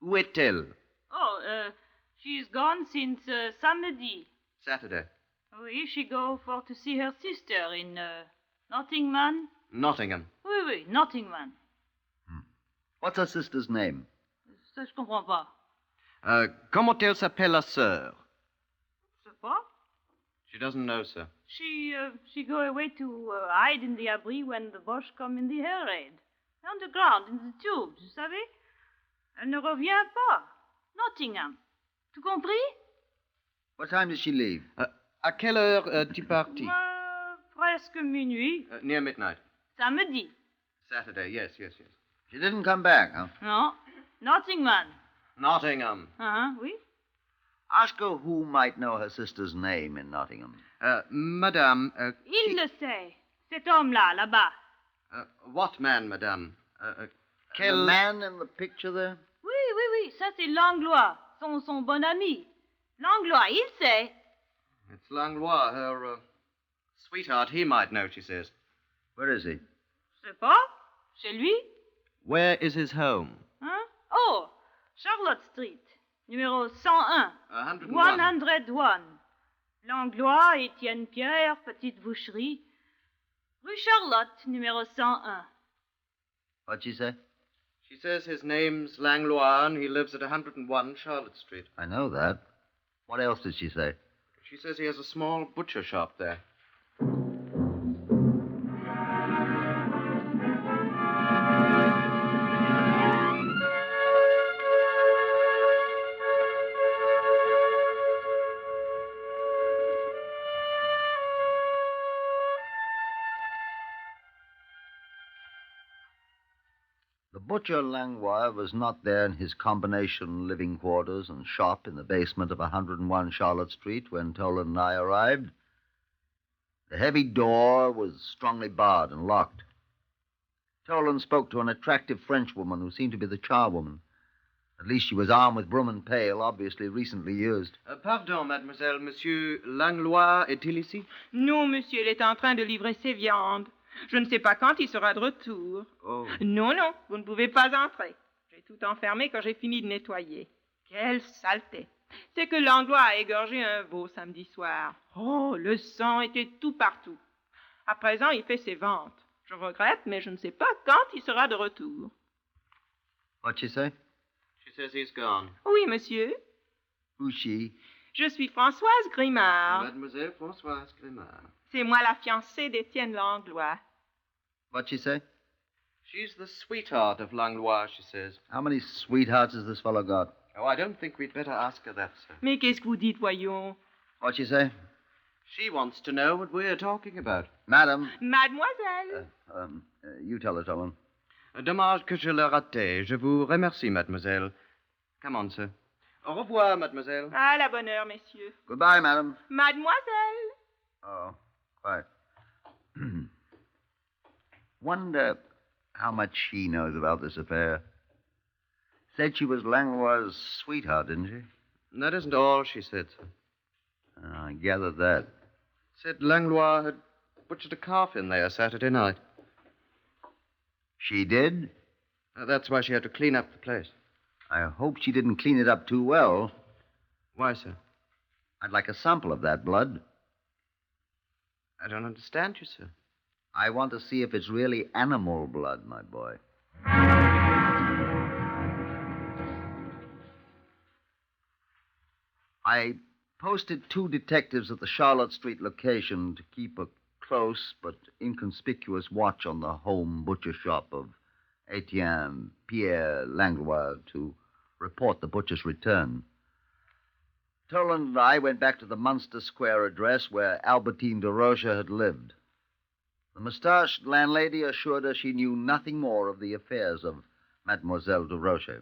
Où est-elle? Oh, she's gone since samedi. Saturday. Oui, she go for to see her sister in Nottingham. Nottingham. Oui, oui, Nottingham. What's her sister's name? Ça, je comprends pas. Comment elle s'appelle la sœur? Je sais pas. She doesn't know, sir. She go away to hide in the abri when the Boche come in the air raid. Underground, in the tubes, vous savez? Elle ne revient pas. Nottingham. Tu compris? What time did she leave? À quelle heure tu parti? Presque minuit. Near midnight. Samedi. Saturday, yes. She didn't come back, huh? No. Nottingham. Nottingham. Oui. Ask her who might know her sister's name in Nottingham. Madame... Il le sait. Cet homme-là, là-bas. What man, madame? The man in the picture there? Oui. Ça, c'est Langlois, son bon ami. Langlois, il sait. It's Langlois, her sweetheart. He might know, she says. Where is he? Je sais pas. Chez lui. Where is his home? Hein? Oh, Charlotte Street, numéro 101. 101. Langlois, Étienne Pierre, Petite Boucherie. Rue Charlotte, numéro 101. What'd she say? She says his name's Langlois and he lives at 101 Charlotte Street. I know that. What else did she say? She says he has a small butcher shop there. The butcher Langlois was not there in his combination living quarters and shop in the basement of 101 Charlotte Street when Toland and I arrived. The heavy door was strongly barred and locked. Toland spoke to an attractive Frenchwoman who seemed to be the charwoman. At least she was armed with broom and pail, obviously recently used. Pardon, mademoiselle, monsieur Langlois est-il ici? Non, monsieur, il est en train de livrer ses viandes. Je ne sais pas quand il sera de retour. Oh. Non, vous ne pouvez pas entrer. J'ai tout enfermé quand j'ai fini de nettoyer. Quelle saleté. C'est que Langlois a égorgé un veau samedi soir. Oh, le sang était tout partout. À présent, il fait ses ventes. Je regrette, mais je ne sais pas quand il sera de retour. What'd she say? She says he's gone. Oui, monsieur. Who's she? Je suis Françoise Grimard. Mademoiselle Françoise Grimard. C'est moi la fiancée d'Étienne Langlois. What'd she say? She's the sweetheart of Langlois, she says. How many sweethearts has this fellow got? Oh, I don't think we'd better ask her that, sir. Mais qu'est-ce que vous dites, voyons? What'd she say? She wants to know what we're talking about. Madam. Mademoiselle. You tell her, Toland. Dommage que je l'ai raté. Je vous remercie, mademoiselle. Come on, sir. Au revoir, mademoiselle. À la bonne heure, messieurs. Goodbye, madam. Mademoiselle. Oh, right. Wonder how much she knows about this affair. Said she was Langlois' sweetheart, didn't she? That isn't all she said, sir. I gathered that. Said Langlois had butchered a calf in there Saturday night. She did? That's why she had to clean up the place. I hope she didn't clean it up too well. Why, sir? I'd like a sample of that blood. I don't understand you, sir. I want to see if it's really animal blood, my boy. I posted 2 detectives at the Charlotte Street location to keep a close but inconspicuous watch on the home butcher shop of Etienne Pierre Langlois to report the butcher's return. Toland and I went back to the Munster Square address where Albertine de Rocha had lived. The mustached landlady assured us she knew nothing more of the affairs of Mademoiselle de Rocha.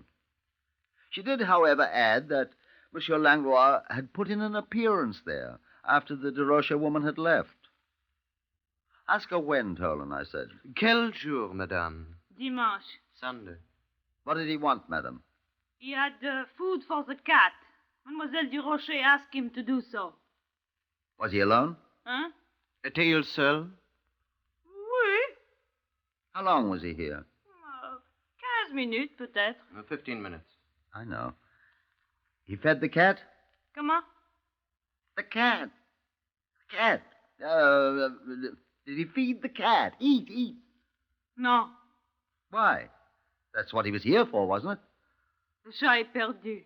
She did, however, add that Monsieur Langlois had put in an appearance there after the de Rocha woman had left. Ask her when, Toland, I said. Quel jour, madame? Dimanche. Sunday. What did he want, madame? He had food for the cat. Mademoiselle Durocher asked him to do so. Was he alone? Huh? Était-il seul? Oui. How long was he here? 15 minutes, peut-être. 15 minutes. I know. He fed the cat? Comment? The cat. Cat. Did he feed the cat? Eat. Non. Why? That's what he was here for, wasn't it? Le chat est perdu.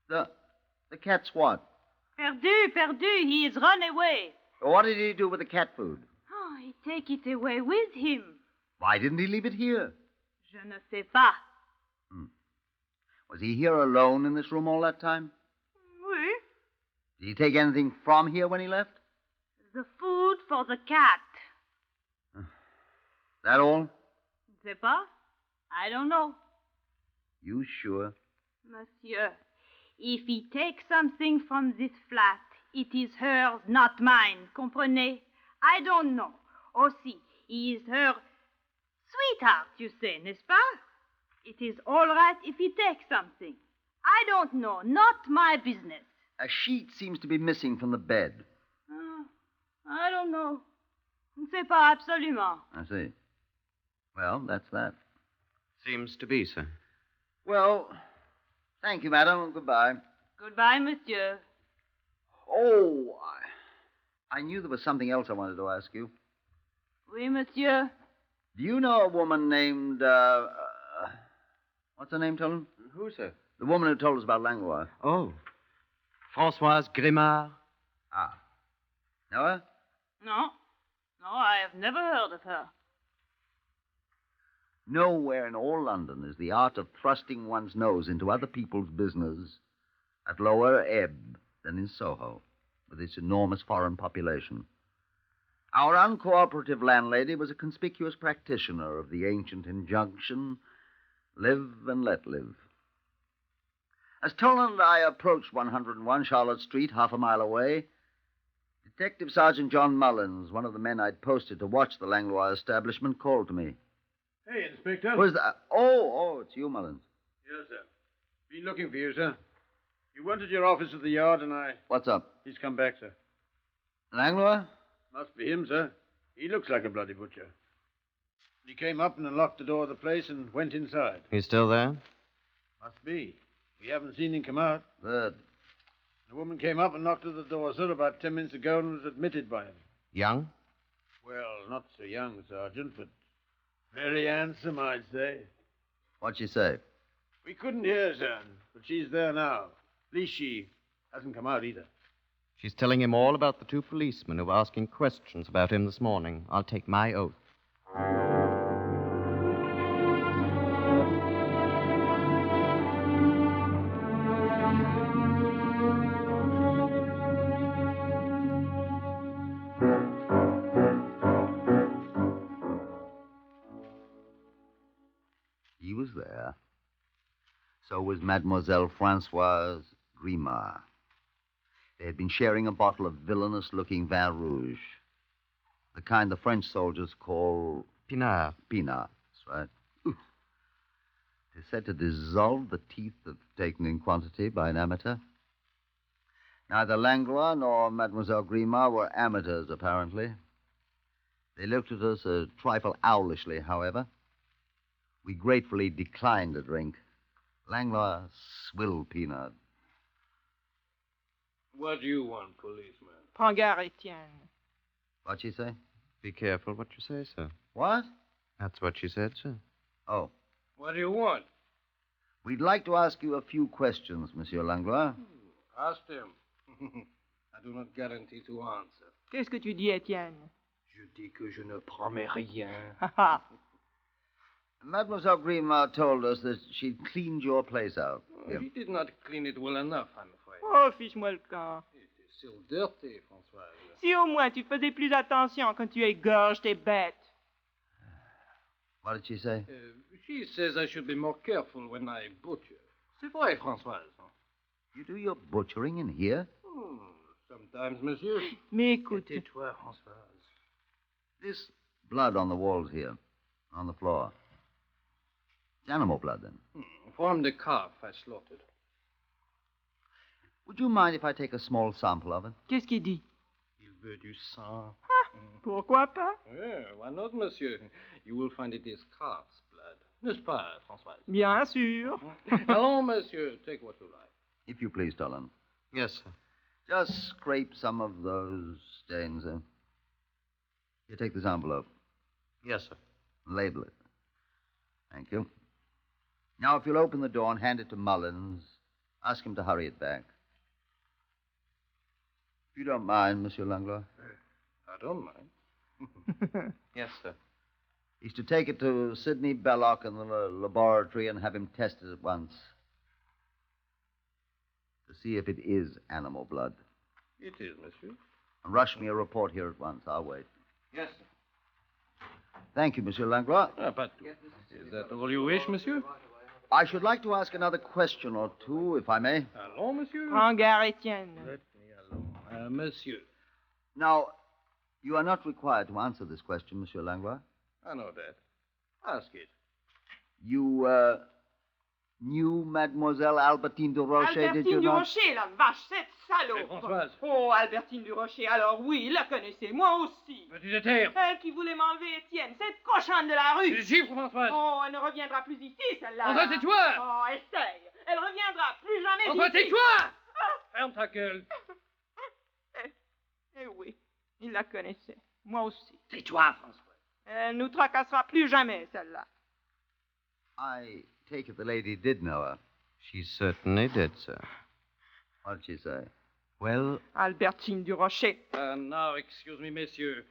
The cat's what? Perdu. He is run away. What did he do with the cat food? Oh, he take it away with him. Why didn't he leave it here? Je ne sais pas. Was he here alone in this room all that time? Oui. Did he take anything from here when he left? The food for the cat. That all? Je sais pas. I don't know. You sure? Monsieur, if he takes something from this flat, it is hers, not mine. Comprenez? I don't know. Aussi, he is her sweetheart, you say, n'est-ce pas? It is all right if he takes something. I don't know. Not my business. A sheet seems to be missing from the bed. I don't know. Je ne sais pas absolument. I see. Well, that's that. Seems to be, sir. Well, thank you, madam. Goodbye. Goodbye, monsieur. Oh, I knew there was something else I wanted to ask you. Oui, monsieur. Do you know a woman named, what's her name, Tolan? Who, sir? The woman who told us about Langlois. Oh. Françoise Grimard. Ah. Know her? No, I have never heard of her. Nowhere in all London is the art of thrusting one's nose into other people's business at lower ebb than in Soho, with its enormous foreign population. Our uncooperative landlady was a conspicuous practitioner of the ancient injunction, live and let live. As Tolan and I approached 101 Charlotte Street, half a mile away, Detective Sergeant John Mullins, one of the men I'd posted to watch the Langlois establishment, called to me. Hey, Inspector. Who's that? Oh, it's you, Mullins. Yes, sir. Been looking for you, sir. You went to your office at the yard, and What's up? He's come back, sir. Langlois? Must be him, sir. He looks like a bloody butcher. He came up and unlocked the door of the place and went inside. He's still there? Must be. We haven't seen him come out. Good. The woman came up and knocked at the door, sir, about 10 minutes ago and was admitted by him. Young? Well, not so young, Sergeant, but very handsome, I'd say. What'd she say? We couldn't hear, sir, but she's there now. At least she hasn't come out either. She's telling him all about the 2 policemen who were asking questions about him this morning. I'll take my oath. there. So was Mademoiselle Francoise Grimard. They had been sharing a bottle of villainous-looking vin rouge, the kind the French soldiers call... Pinard. Pinard, that's right. Ooh. It is said to dissolve the teeth if taken in quantity by an amateur. Neither Langlois nor Mademoiselle Grimard were amateurs, apparently. They looked at us a trifle owlishly, however. We gratefully declined a drink. Langlois swilled Pinard. What do you want, policeman? Prends garde, Etienne. What'd she say? Be careful what you say, sir. What? That's what she said, sir. Oh. What do you want? We'd like to ask you a few questions, Monsieur Langlois. Ask them. I do not guarantee to answer. Qu'est-ce que tu dis, Etienne? Je dis que je ne promets rien. Mademoiselle Grimard told us that she'd cleaned your place out. She did not clean it well enough, I'm afraid. Oh, fiche-moi le camp. It is still dirty, Françoise. Si au moins tu faisais plus attention quand tu égorges tes bêtes. What did she say? She says I should be more careful when I butcher. C'est vrai, Françoise. You do your butchering in here? Sometimes, monsieur. Mais écoute. Tais-toi, Françoise. This blood on the walls here, on the floor. It's animal blood, then? From the calf I slaughtered. Would you mind if I take a small sample of it? Qu'est-ce qu'il dit? Il veut du sang. Pourquoi pas? Yeah, why not, monsieur? You will find it is calf's blood. N'est-ce pas, Françoise? Bien sûr. Allons, monsieur, take what you like. If you please, Dolan. Yes, sir. Just scrape some of those stains. You take this envelope. Yes, sir. Label it. Thank you. Now, if you'll open the door and hand it to Mullins, ask him to hurry it back. If you don't mind, Monsieur Langlois. I don't mind. Yes, sir. He's to take it to Sidney Belloc in the laboratory and have him tested at once. To see if it is animal blood. It is, monsieur. And rush me a report here at once. I'll wait. Yes, sir. Thank you, Monsieur Langlois. But is that all you wish, monsieur? I should like to ask another question or two, if I may. Allons, monsieur. Prends garde, Etienne. Let me alone. Monsieur. Now, you are not required to answer this question, Monsieur Langlois. I know that. Ask it. You, knew Mademoiselle Albertine de Rocher, did you Albertine du not? Rocher, la vache, cette salope. Françoise. Oh, Albertine du Rocher, alors oui, la connaissez, moi aussi. Peux-tu te taire? Elle qui voulait m'enlever Étienne, cette cochonne de la rue. Je chiffre, Françoise. Oh, elle ne reviendra plus ici, celle-là. Françoise, tais-toi. Oh, essaye. Elle reviendra plus jamais Françoise, ici. tais-toi. Ferme ta gueule. Eh oui, il la connaissait. Moi aussi. Tais-toi, Françoise. Elle nous tracassera plus jamais, celle-là. I take it the lady did know her. She certainly did, sir. What did she say? Well... Albertine du Rocher. Now, excuse me, monsieur.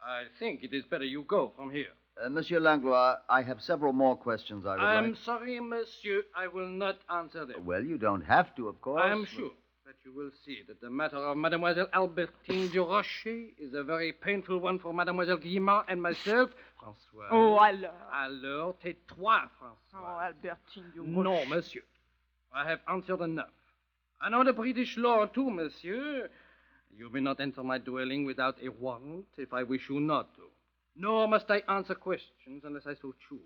I think it is better you go from here. Monsieur Langlois, I have several more questions I would like... I'm sorry, monsieur. I will not answer them. Well, you don't have to, of course. I am sure that you will see that the matter of Mademoiselle Albertine du Rocher is a very painful one for Mademoiselle Guillemard and myself. François. Oh, alors. Alors, tais-toi, François. Oh, Albertine du Rocher. No, monsieur. I have answered enough. I know the British law, too, monsieur. You may not enter my dwelling without a warrant if I wish you not to. Nor must I answer questions unless I so choose.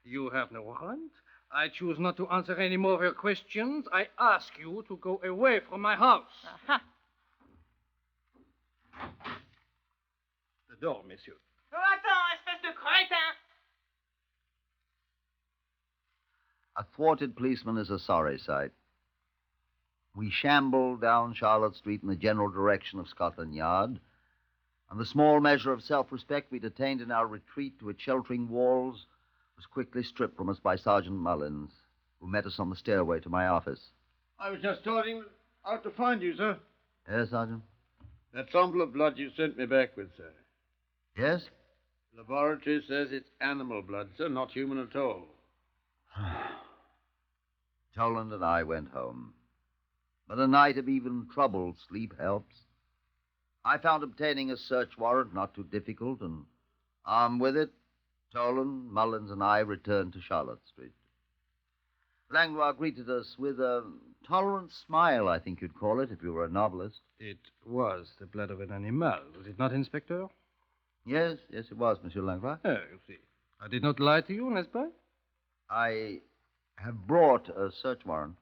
You have no warrant. I choose not to answer any more of your questions. I ask you to go away from my house. Aha. The door, monsieur. Oh, attends, espèce de crétin. A thwarted policeman is a sorry sight. We shambled down Charlotte Street in the general direction of Scotland Yard, and the small measure of self-respect we'd attained in our retreat to its sheltering walls was quickly stripped from us by Sergeant Mullins, who met us on the stairway to my office. I was just starting out to find you, sir. Yes, Sergeant? That sample of blood you sent me back with, sir. Yes? The laboratory says it's animal blood, sir, not human at all. Toland and I went home. But a night of even troubled sleep helps. I found obtaining a search warrant not too difficult, and armed with it, Toland, Mullins, and I returned to Charlotte Street. Langlois greeted us with a tolerant smile, I think you'd call it, if you were a novelist. It was the blood of an animal, was it not, Inspector? Yes, it was, Monsieur Langlois. Oh, you see. I did not lie to you, n'est-ce pas? I have brought a search warrant.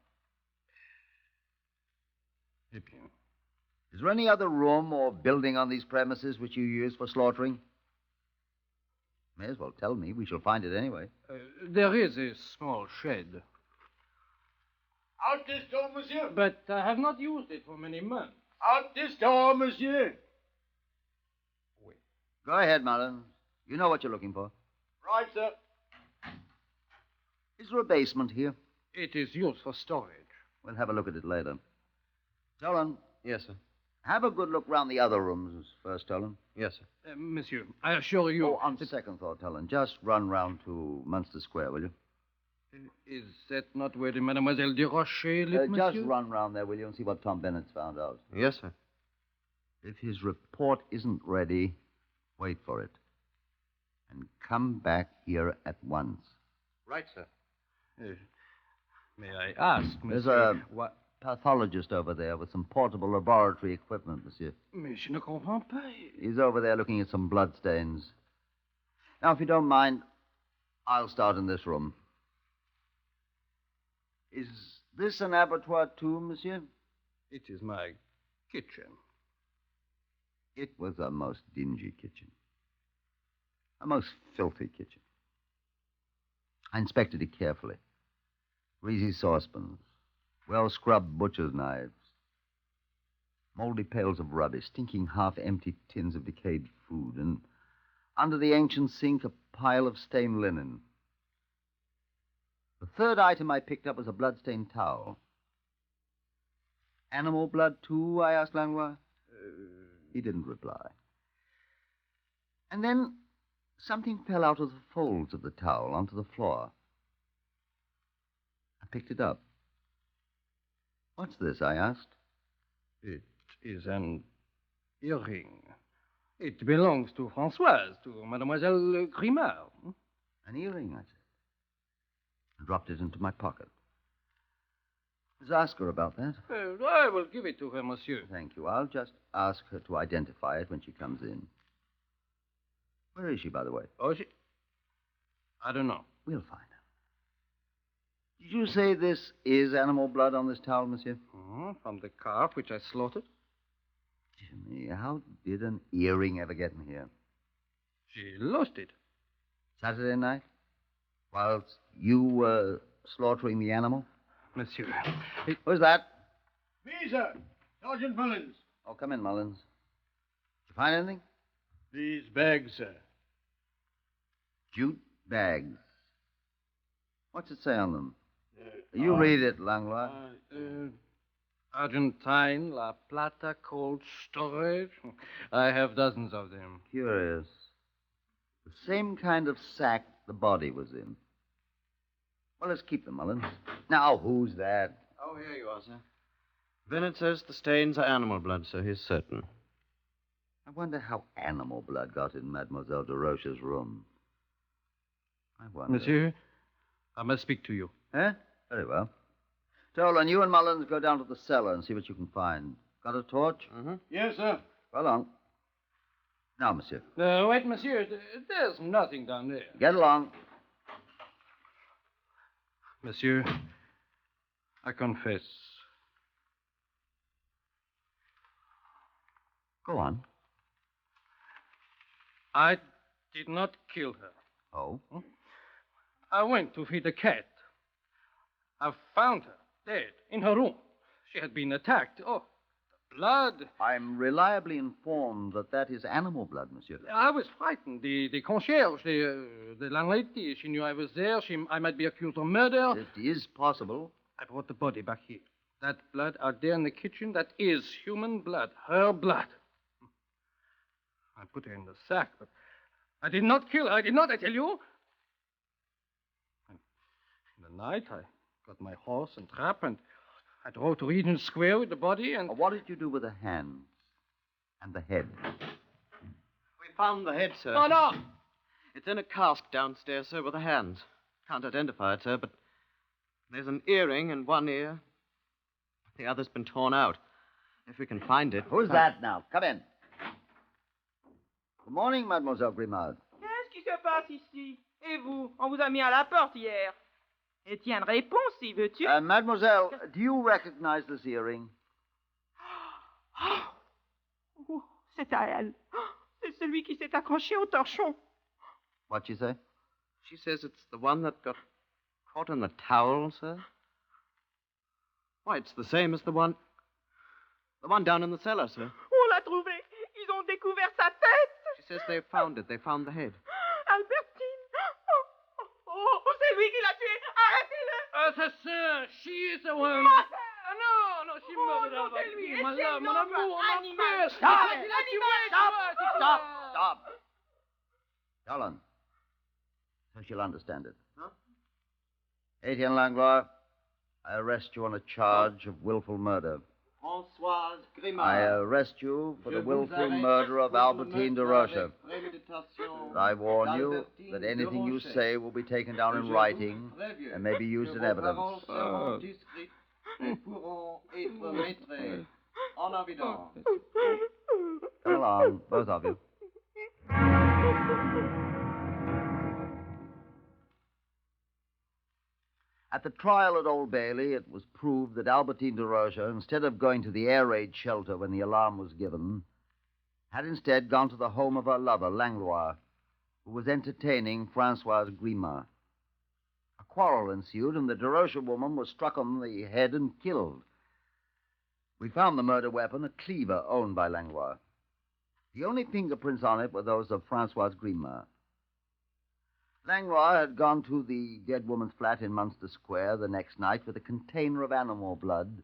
Eh bien. Is there any other room or building on these premises which you use for slaughtering? May as well tell me. We shall find it anyway. There is a small shed. Out this door, monsieur. But I have not used it for many months. Out this door, monsieur. Go ahead, Mullins. You know what you're looking for. Right, sir. Is there a basement here? It is used for storage. We'll have a look at it later. Tolan. Yes, sir. Have a good look round the other rooms first, Tolan. Yes, sir. Monsieur, I assure you... Oh, on second thought, Tolan, just run round to Munster Square, will you? Is that not where the Mademoiselle de Rocher lived, monsieur? Just run round there, will you, and see what Tom Bennett's found out. Yes, sir. If his report isn't ready, wait for it. And come back here at once. Right, sir. May I ask, monsieur... There's a pathologist over there with some portable laboratory equipment, monsieur. Mais je ne comprends pas. He's over there looking at some bloodstains. Now, if you don't mind, I'll start in this room. Is this an abattoir, too, monsieur? It is my kitchen. It was a most dingy kitchen. A most filthy kitchen. I inspected it carefully. Greasy saucepans, well-scrubbed butcher's knives, moldy pails of rubbish, stinking half-empty tins of decayed food, and under the ancient sink, a pile of stained linen. The third item I picked up was a blood-stained towel. Animal blood, too, I asked Langlois. He didn't reply. And then something fell out of the folds of the towel onto the floor. I picked it up. What's this? I asked. It is an earring. It belongs to Françoise, to Mademoiselle Grimard. An earring, I said. I dropped it into my pocket. Let's ask her about that. I will give it to her, monsieur. Thank you. I'll just ask her to identify it when she comes in. Where is she, by the way? Oh, I don't know. We'll find her. Did you say this is animal blood on this towel, monsieur? From the calf which I slaughtered. Jimmy, how did an earring ever get in here? She lost it. Saturday night? Whilst you were slaughtering the animal? Monsieur. Who's that? Me, sir. Sergeant Mullins. Oh, come in, Mullins. Did you find anything? These bags, sir. Jute bags. What's it say on them? You read it, Langlois. Argentine, La Plata, cold storage. I have dozens of them. Curious. The same kind of sack the body was in. Well, let's keep them, Mullins. Now, who's that? Oh, here you are, sir. Bennett says the stains are animal blood, sir. He's certain. I wonder how animal blood got in Mademoiselle de Roche's room. I wonder. Monsieur, I must speak to you. Eh? Very well. Tolan, you and Mullins go down to the cellar and see what you can find. Got a torch? Mm-hmm. Yes, sir. Well on. Now, monsieur. Wait, monsieur. There's nothing down there. Get along. Monsieur, I confess. Go on. I did not kill her. Oh? I went to feed the cat. I found her dead in her room. She had been attacked. Oh, the blood. I'm reliably informed that is animal blood, monsieur. I was frightened. The concierge, the landlady, she knew I was there. I might be accused of murder. It is possible. I brought the body back here. That blood out there in the kitchen, that is human blood, her blood. I put her in the sack, but I did not kill her. I did not, I tell you. In the night, I got my horse and trap, and I drove to Regent Square with the body, and... What did you do with the hands and the head? We found the head, sir. Oh, no! It's in a cask downstairs, sir, with the hands. Can't identify it, sir, but There's an earring in one ear. The other's been torn out. If we can find it... Who's that now? Come in. Good morning, Mademoiselle Grimard. Qu'est-ce qui se passe ici? Et vous? On vous a mis à la porte hier. Étienne, réponds si veux-tu. Mademoiselle, do you recognize this earring? Oh, c'est à elle. C'est celui qui s'est accroché au torchon. What'd she say? She says it's the one that got caught in the towel, sir. Why, it's the same as the one down in the cellar, sir. On l'a trouvé. Ils ont découvert sa tête. She says they found it. They found the head. Albertine. Oh, c'est lui qui l'a tué. Arrêtez-le. Assassin, she is the one. No, she murdered Albertine. My love, mon amour, my best. Stop. Helen. So she'll understand it. Huh? Etienne Langlois, I arrest you on a charge of willful murder. Françoise Grimard. I arrest you for the willful murder of Albertine de Rocha. I warn you that anything you say will be taken down in writing and may be used in evidence. Come along, both of you. At the trial at Old Bailey, it was proved that Albertine de Rocha, instead of going to the air raid shelter when the alarm was given, had instead gone to the home of her lover, Langlois, who was entertaining Francoise Grimard. A quarrel ensued, and the de Rocha woman was struck on the head and killed. We found the murder weapon, a cleaver owned by Langlois. The only fingerprints on it were those of Francoise Grimard. Langlois had gone to the dead woman's flat in Munster Square the next night with a container of animal blood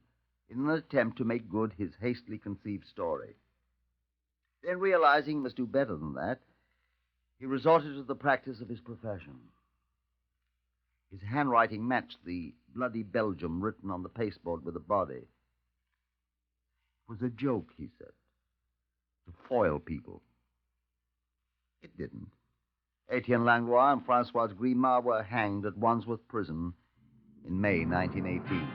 in an attempt to make good his hastily conceived story. Then, realizing he must do better than that, he resorted to the practice of his profession. His handwriting matched the Bloody Belgian written on the pasteboard with the body. It was a joke, he said, to foil people. It didn't. Etienne Langlois and Francoise Grimard were hanged at Wandsworth Prison in May 1918.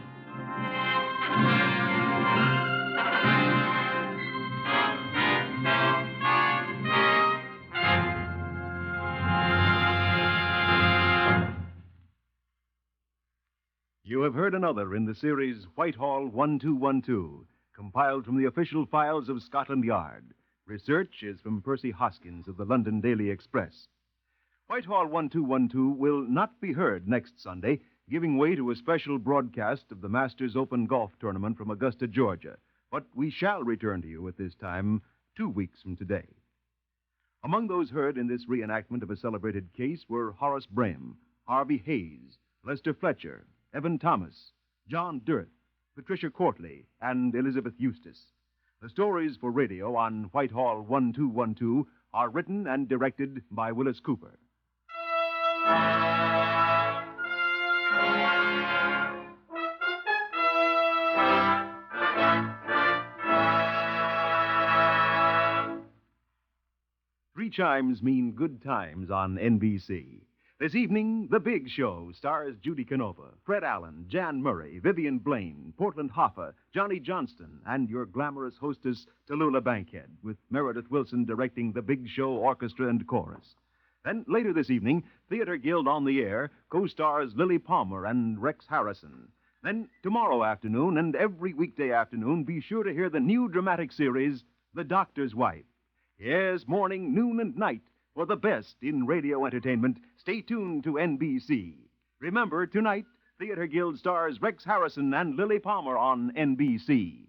You have heard another in the series Whitehall 1212, compiled from the official files of Scotland Yard. Research is from Percy Hoskins of the London Daily Express. Whitehall 1212 will not be heard next Sunday, giving way to a special broadcast of the Masters Open Golf Tournament from Augusta, Georgia. But we shall return to you at this time 2 weeks from today. Among those heard in this reenactment of a celebrated case were Horace Brame, Harvey Hayes, Lester Fletcher, Evan Thomas, John Dirth, Patricia Courtley, and Elizabeth Eustace. The stories for radio on Whitehall 1212 are written and directed by Willis Cooper. 3 chimes mean good times on NBC. This evening, The Big Show stars Judy Canova, Fred Allen, Jan Murray, Vivian Blaine, Portland Hoffa, Johnny Johnston, and your glamorous hostess, Tallulah Bankhead, with Meredith Wilson directing The Big Show Orchestra and Chorus. Then, later this evening, Theater Guild on the Air co-stars Lily Palmer and Rex Harrison. Then, tomorrow afternoon and every weekday afternoon, be sure to hear the new dramatic series, The Doctor's Wife. Yes, morning, noon, and night. For the best in radio entertainment, stay tuned to NBC. Remember, tonight, Theater Guild stars Rex Harrison and Lily Palmer on NBC.